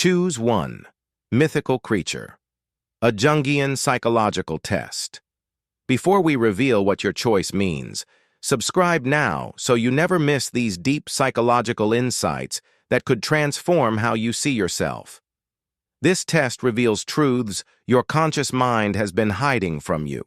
Choose one. Mythical creature. A Jungian psychological test. Before we reveal what your choice means, subscribe now so you never miss these deep psychological insights that could transform how you see yourself. This test reveals truths your conscious mind has been hiding from you.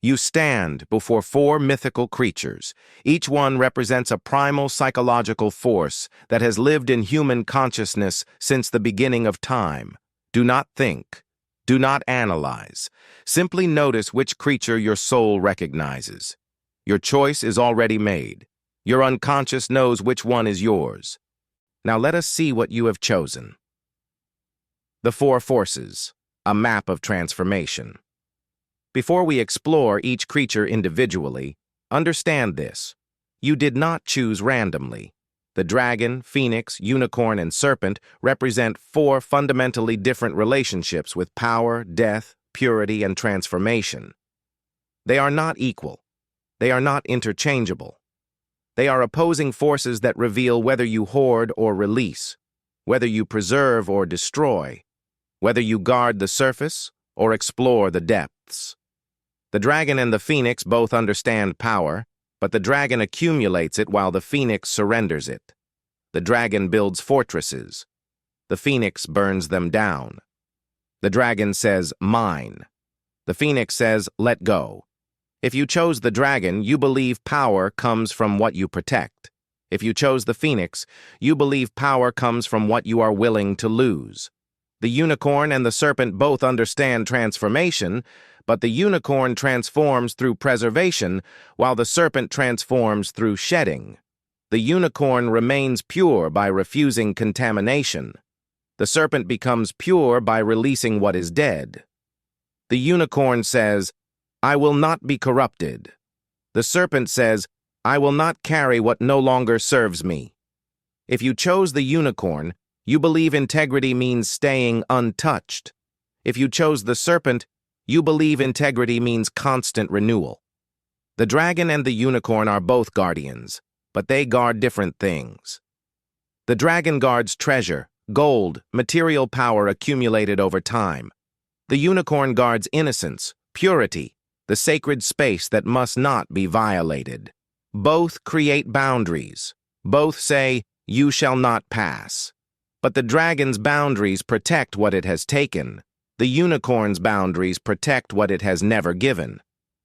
You stand before 4 mythical creatures. Each one represents a primal psychological force that has lived in human consciousness since the beginning of time. Do not think. Do not analyze. Simply notice which creature your soul recognizes. Your choice is already made. Your unconscious knows which one is yours. Now let us see what you have chosen. The 4 forces, a map of transformation. Before we explore each creature individually, understand this. You did not choose randomly. The dragon, phoenix, unicorn, and serpent represent 4 fundamentally different relationships with power, death, purity, and transformation. They are not equal. They are not interchangeable. They are opposing forces that reveal whether you hoard or release, whether you preserve or destroy, whether you guard the surface or explore the depths. The dragon and the phoenix both understand power, but the dragon accumulates it while the phoenix surrenders it. The dragon builds fortresses. The phoenix burns them down. The dragon says, "Mine." The phoenix says, "Let go." If you chose the dragon, you believe power comes from what you protect. If you chose the phoenix, you believe power comes from what you are willing to lose. The unicorn and the serpent both understand transformation, but the unicorn transforms through preservation, while the serpent transforms through shedding. The unicorn remains pure by refusing contamination. The serpent becomes pure by releasing what is dead. The unicorn says, "I will not be corrupted." The serpent says, "I will not carry what no longer serves me." If you chose the unicorn, you believe integrity means staying untouched. If you chose the serpent, you believe integrity means constant renewal. The dragon and the unicorn are both guardians, but they guard different things. The dragon guards treasure, gold, material power accumulated over time. The unicorn guards innocence, purity, the sacred space that must not be violated. Both create boundaries. Both say, "You shall not pass." But the dragon's boundaries protect what it has taken. The unicorn's boundaries protect what it has never given.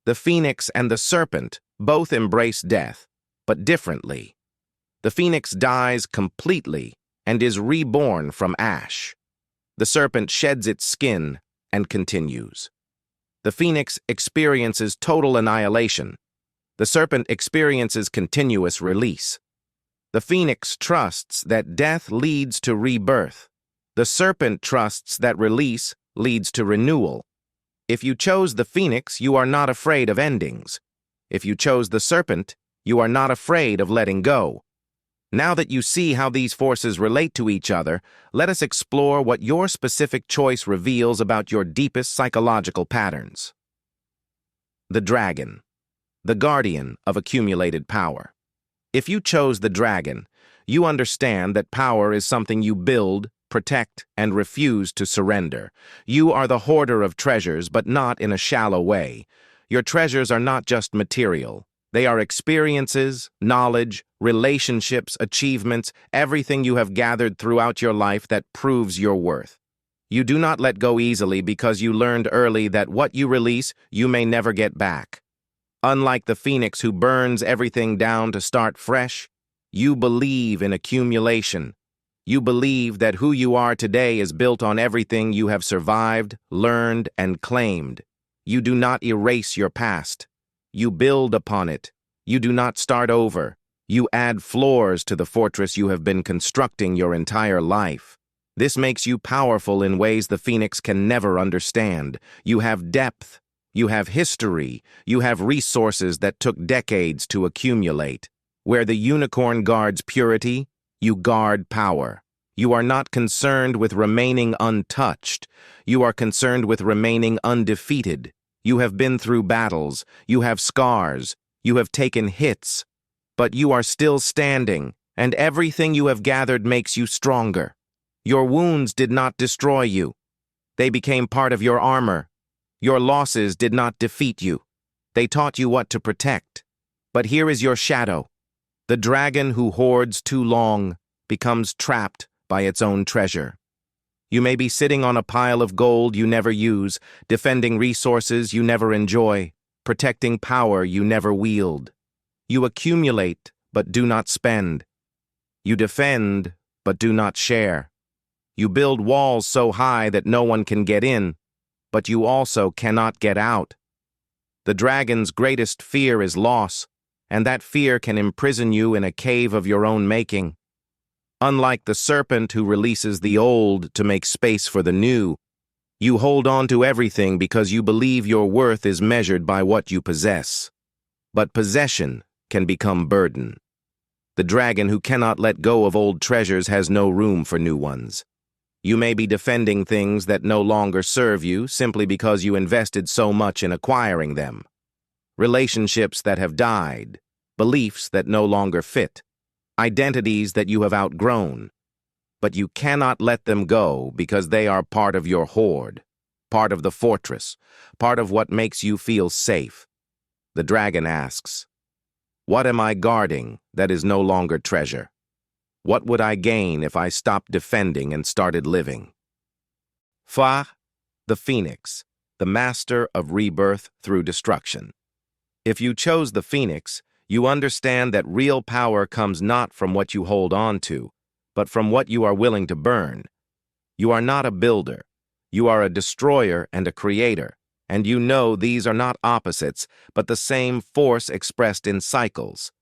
The phoenix and the serpent both embrace death, but differently. The phoenix dies completely and is reborn from ash. The serpent sheds its skin and continues. The phoenix experiences total annihilation. The serpent experiences continuous release. The phoenix trusts that death leads to rebirth. The serpent trusts that release leads to renewal. If you chose the phoenix, you are not afraid of endings. If you chose the serpent, you are not afraid of letting go. Now that you see how these forces relate to each other, let us explore what your specific choice reveals about your deepest psychological patterns. The dragon, the guardian of accumulated power. If you chose the dragon, you understand that power is something you build, protect, and refuse to surrender. You are the hoarder of treasures, but not in a shallow way. Your treasures are not just material. They are experiences, knowledge, relationships, achievements, everything you have gathered throughout your life that proves your worth. You do not let go easily because you learned early that what you release, you may never get back. Unlike the phoenix who burns everything down to start fresh, you believe in accumulation. You believe that who you are today is built on everything you have survived, learned, and claimed. You do not erase your past. You build upon it. You do not start over. You add floors to the fortress you have been constructing your entire life. This makes you powerful in ways the phoenix can never understand. You have depth. You have history. You have resources that took decades to accumulate. Where the unicorn guards purity, you guard power. You are not concerned with remaining untouched. You are concerned with remaining undefeated. You have been through battles. You have scars. You have taken hits. But you are still standing, and everything you have gathered makes you stronger. Your wounds did not destroy you. They became part of your armor. Your losses did not defeat you. They taught you what to protect. But here is your shadow. The dragon who hoards too long becomes trapped by its own treasure. You may be sitting on a pile of gold you never use, defending resources you never enjoy, protecting power you never wield. You accumulate, but do not spend. You defend, but do not share. You build walls so high that no one can get in, but you also cannot get out. The dragon's greatest fear is loss, and that fear can imprison you in a cave of your own making. Unlike the serpent who releases the old to make space for the new, you hold on to everything because you believe your worth is measured by what you possess. But possession can become burden. The dragon who cannot let go of old treasures has no room for new ones. You may be defending things that no longer serve you simply because you invested so much in acquiring them. Relationships that have died, beliefs that no longer fit, identities that you have outgrown. But you cannot let them go because they are part of your hoard, part of the fortress, part of what makes you feel safe. The dragon asks, "What am I guarding that is no longer treasure? What would I gain if I stopped defending and started living?" Fa, the phoenix, the master of rebirth through destruction. If you chose the phoenix, you understand that real power comes not from what you hold on to, but from what you are willing to burn. You are not a builder. You are a destroyer and a creator, and you know these are not opposites, but the same force expressed in cycles.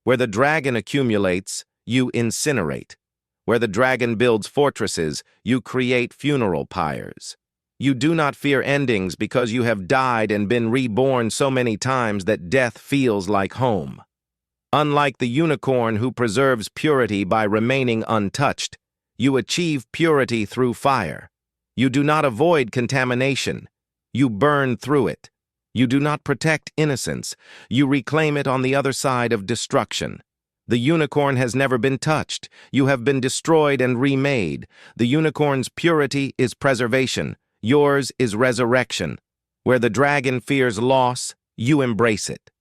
Where the dragon accumulates, you incinerate. Where the dragon builds fortresses, you create funeral pyres. You do not fear endings because you have died and been reborn so many times that death feels like home. Unlike the unicorn who preserves purity by remaining untouched, you achieve purity through fire. You do not avoid contamination. You burn through it. You do not protect innocence. You reclaim it on the other side of destruction. The unicorn has never been touched. You have been destroyed and remade. The unicorn's purity is preservation. Yours is resurrection. Where the dragon fears loss, you embrace it.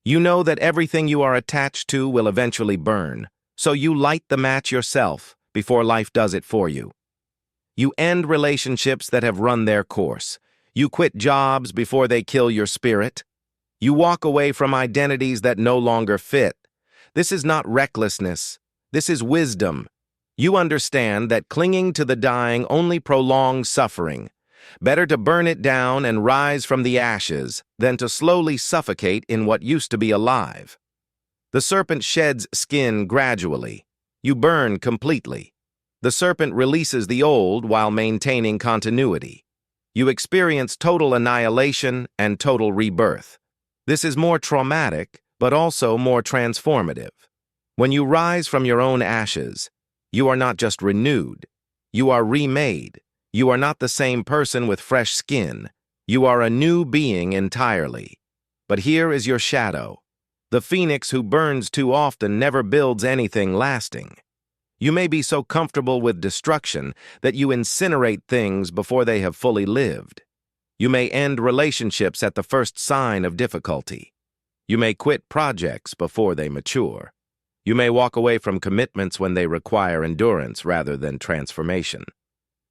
You know that everything you are attached to will eventually burn, so you light the match yourself before life does it for you. You end relationships that have run their course. You quit jobs before they kill your spirit. You walk away from identities that no longer fit. This is not recklessness. This is wisdom. You understand that clinging to the dying only prolongs suffering. Better to burn it down and rise from the ashes than to slowly suffocate in what used to be alive. The serpent sheds skin gradually. You burn completely. The serpent releases the old while maintaining continuity. You experience total annihilation and total rebirth. This is more traumatic, but also more transformative. When you rise from your own ashes, you are not just renewed. You are remade. You are not the same person with fresh skin. You are a new being entirely. But here is your shadow. The phoenix who burns too often never builds anything lasting. You may be so comfortable with destruction that you incinerate things before they have fully lived. You may end relationships at the first sign of difficulty. You may quit projects before they mature. You may walk away from commitments when they require endurance rather than transformation.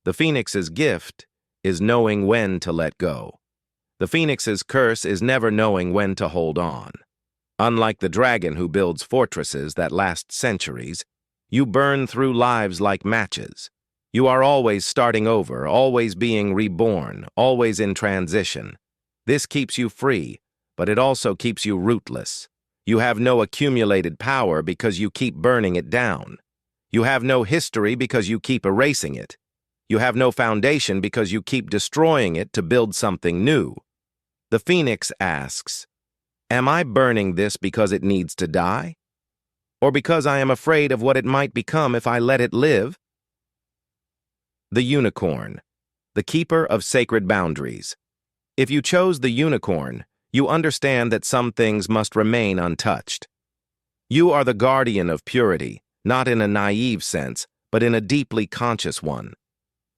The phoenix's gift is knowing when to let go. The phoenix's curse is never knowing when to hold on. Unlike the dragon who builds fortresses that last centuries, you burn through lives like matches. You are always starting over, always being reborn, always in transition. This keeps you free, but it also keeps you rootless. You have no accumulated power because you keep burning it down. You have no history because you keep erasing it. You have no foundation because you keep destroying it to build something new. The phoenix asks, "Am I burning this because it needs to die? Or because I am afraid of what it might become if I let it live?" The unicorn, the keeper of sacred boundaries. If you chose the unicorn, you understand that some things must remain untouched. You are the guardian of purity, not in a naive sense, but in a deeply conscious one.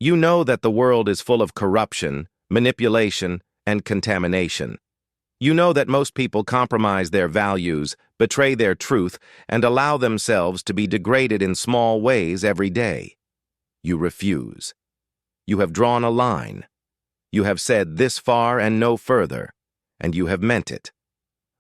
You know that the world is full of corruption, manipulation, and contamination. You know that most people compromise their values, betray their truth, and allow themselves to be degraded in small ways every day. You refuse. You have drawn a line. You have said this far and no further, and you have meant it.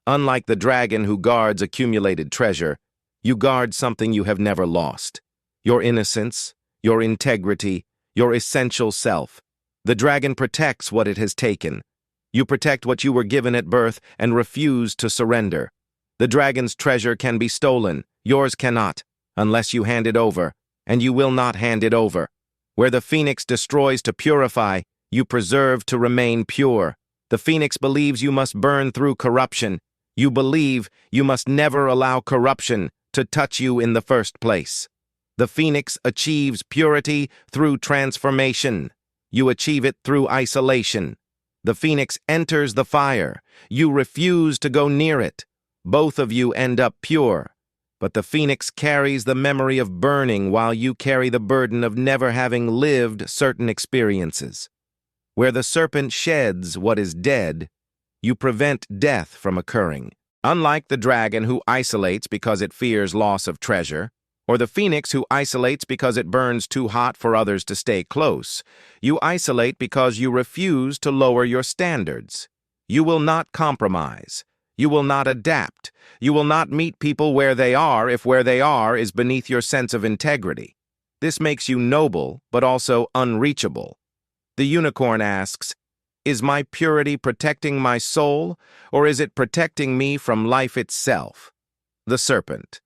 Unlike the dragon who guards accumulated treasure, you guard something you have never lost: your innocence, your integrity, your essential self. The dragon protects what it has taken. You protect what you were given at birth and refuse to surrender. The dragon's treasure can be stolen, yours cannot, unless you hand it over, and you will not hand it over. Where the phoenix destroys to purify, you preserve to remain pure. The phoenix believes you must burn through corruption. You believe you must never allow corruption to touch you in the first place. The phoenix achieves purity through transformation. You achieve it through isolation. The phoenix enters the fire. You refuse to go near it. Both of you end up pure. But the phoenix carries the memory of burning while you carry the burden of never having lived certain experiences. Where the serpent sheds what is dead, you prevent death from occurring. Unlike the dragon who isolates because it fears loss of treasure, or the phoenix who isolates because it burns too hot for others to stay close, you isolate because you refuse to lower your standards. You will not compromise. You will not adapt. You will not meet people where they are if where they are is beneath your sense of integrity. This makes you noble, but also unreachable. The unicorn asks, is my purity protecting my soul, or is it protecting me from life itself? The serpent,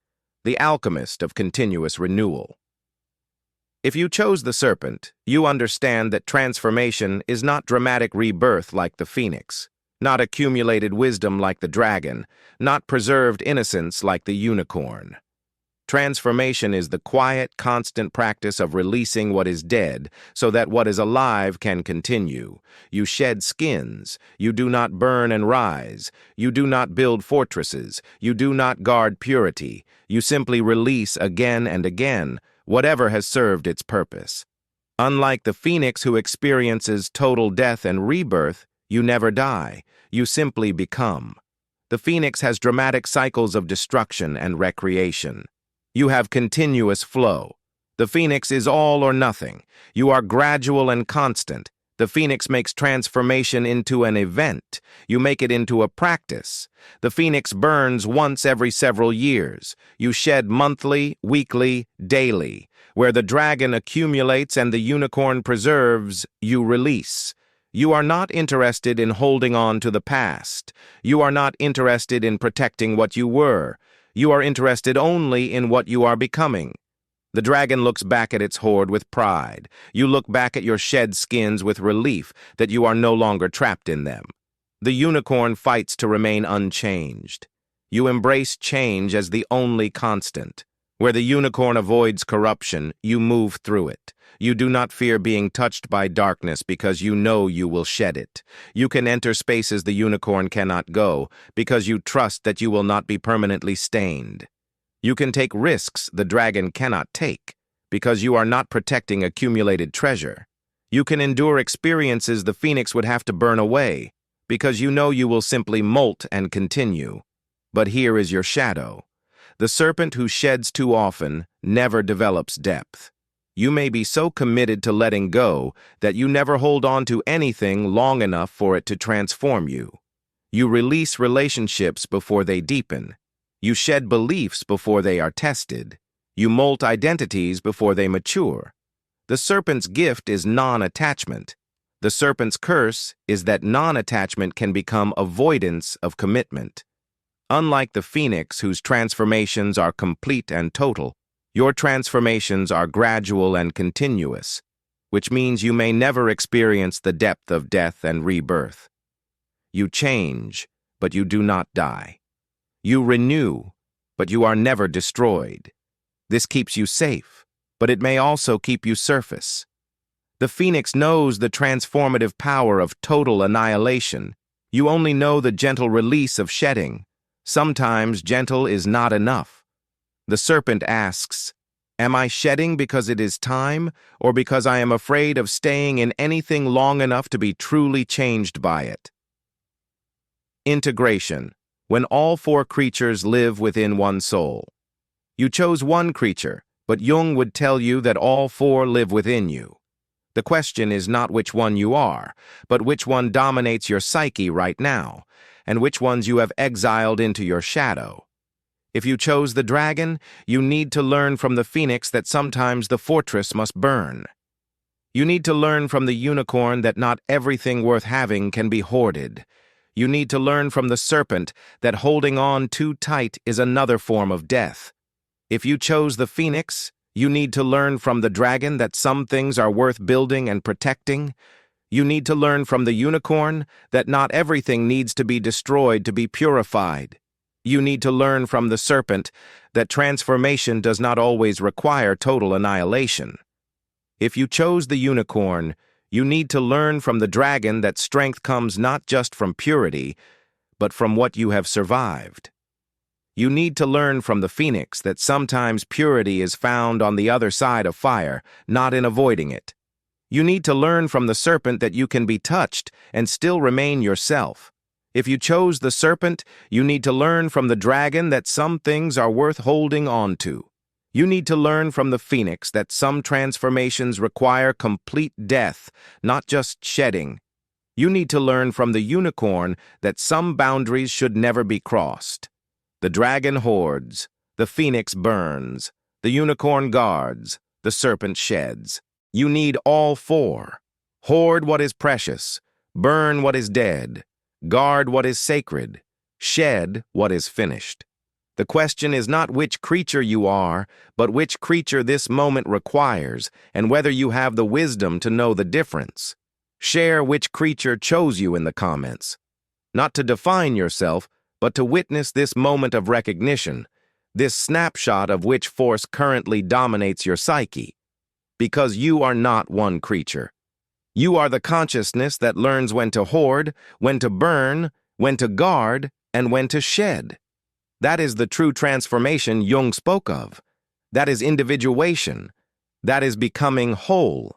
the alchemist of continuous renewal. If you chose the serpent, you understand that transformation is not dramatic rebirth like the phoenix, not accumulated wisdom like the dragon, not preserved innocence like the unicorn. Transformation is the quiet, constant practice of releasing what is dead so that what is alive can continue. You shed skins. You do not burn and rise. You do not build fortresses. You do not guard purity. You simply release again and again whatever has served its purpose. Unlike the phoenix who experiences total death and rebirth, you never die. You simply become. The phoenix has dramatic cycles of destruction and recreation. You have continuous flow. The phoenix is all or nothing. You are gradual and constant. The phoenix makes transformation into an event. You make it into a practice. The phoenix burns once every several years. You shed monthly, weekly, daily. Where the dragon accumulates and the unicorn preserves, you release. You are not interested in holding on to the past. You are not interested in protecting what you were. You are interested only in what you are becoming. The dragon looks back at its hoard with pride. You look back at your shed skins with relief that you are no longer trapped in them. The unicorn fights to remain unchanged. You embrace change as the only constant. Where the unicorn avoids corruption, you move through it. You do not fear being touched by darkness because you know you will shed it. You can enter spaces the unicorn cannot go because you trust that you will not be permanently stained. You can take risks the dragon cannot take because you are not protecting accumulated treasure. You can endure experiences the phoenix would have to burn away because you know you will simply molt and continue. But here is your shadow. The serpent who sheds too often never develops depth. You may be so committed to letting go that you never hold on to anything long enough for it to transform you. You release relationships before they deepen. You shed beliefs before they are tested. You molt identities before they mature. The serpent's gift is non-attachment. The serpent's curse is that non-attachment can become avoidance of commitment. Unlike the phoenix, whose transformations are complete and total, your transformations are gradual and continuous, which means you may never experience the depth of death and rebirth. You change, but you do not die. You renew, but you are never destroyed. This keeps you safe, but it may also keep you surface. The phoenix knows the transformative power of total annihilation. You only know the gentle release of shedding. Sometimes gentle is not enough. The serpent asks, Am I shedding because it is time, or because I am afraid of staying in anything long enough to be truly changed by it? Integration, when all four creatures live within one soul. You chose one creature, but Jung would tell you that all four live within you. The question is not which one you are, but which one dominates your psyche right now, and which ones you have exiled into your shadow. If you chose the dragon, you need to learn from the phoenix that sometimes the fortress must burn. You need to learn from the unicorn that not everything worth having can be hoarded. You need to learn from the serpent that holding on too tight is another form of death. If you chose the phoenix, you need to learn from the dragon that some things are worth building and protecting. You need to learn from the unicorn that not everything needs to be destroyed to be purified. You need to learn from the serpent that transformation does not always require total annihilation. If you chose the unicorn, you need to learn from the dragon that strength comes not just from purity, but from what you have survived. You need to learn from the phoenix that sometimes purity is found on the other side of fire, not in avoiding it. You need to learn from the serpent that you can be touched and still remain yourself. If you chose the serpent, you need to learn from the dragon that some things are worth holding on to. You need to learn from the phoenix that some transformations require complete death, not just shedding. You need to learn from the unicorn that some boundaries should never be crossed. The dragon hoards, the phoenix burns, the unicorn guards, the serpent sheds. You need all four. Hoard what is precious, burn what is dead, guard what is sacred, shed what is finished. The question is not which creature you are, but which creature this moment requires, and whether you have the wisdom to know the difference. Share which creature chose you in the comments. Not to define yourself, but to witness this moment of recognition, this snapshot of which force currently dominates your psyche. Because you are not one creature. You are the consciousness that learns when to hoard, when to burn, when to guard, and when to shed. That is the true transformation Jung spoke of. That is individuation. That is becoming whole.